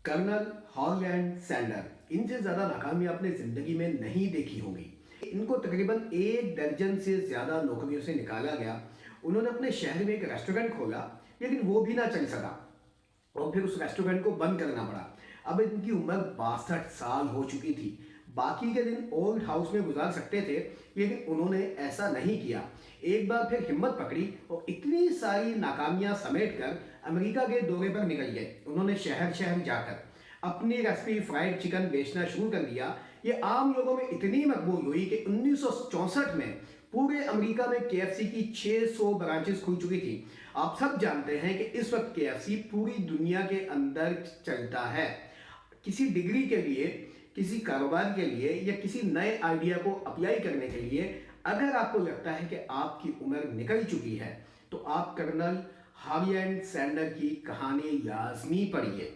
Colonel Holland Sander, इनसे ज़्यादा नाकामी आपने ज़िंदगी में नहीं देखी होगी। इनको तकरीबन 1 दर्जन से ज़्यादा नौकरियों से निकाला गया। उन्होंने अपने शहर में एक रेस्टोरेंट खोला, लेकिन वो भी ना चल सका और फिर उस रेस्टोरेंट को बंद करना पड़ा। अब इनकी उम्र 62 साल हो चुकी थी। बाकी के दिन ओल्ड हाउस में गुजार सकते थे, लेकिन उन्होंने ऐसा नहीं किया। एक बार फिर हिम्मत पकड़ी और इतनी सारी नाकामियां समेट कर अमेरिका के दौरे पर निकल गए। उन्होंने शहर शहर जाकर अपनी रेसिपी फ्राइड चिकन बेचना शुरू कर दिया। ये आम लोगों में इतनी मकबूल हुई कि 1964 में पूरे अमेरिका में केएफसी की 600 ब्रांचेस खुल चुकी थी। आप सब जानते हैं कि इस वक्त केएफसी पूरी दुनिया के अंदर चलता है। किसी डिग्री के लिए, किसी कारोबार के लिए या किसी नए आइडिया को अप्लाई करने के लिए अगर आपको लगता है कि आपकी उम्र निकल चुकी है, तो आप कर्नल हॉलैंड सैंडर की कहानी लाजमी पढ़िए।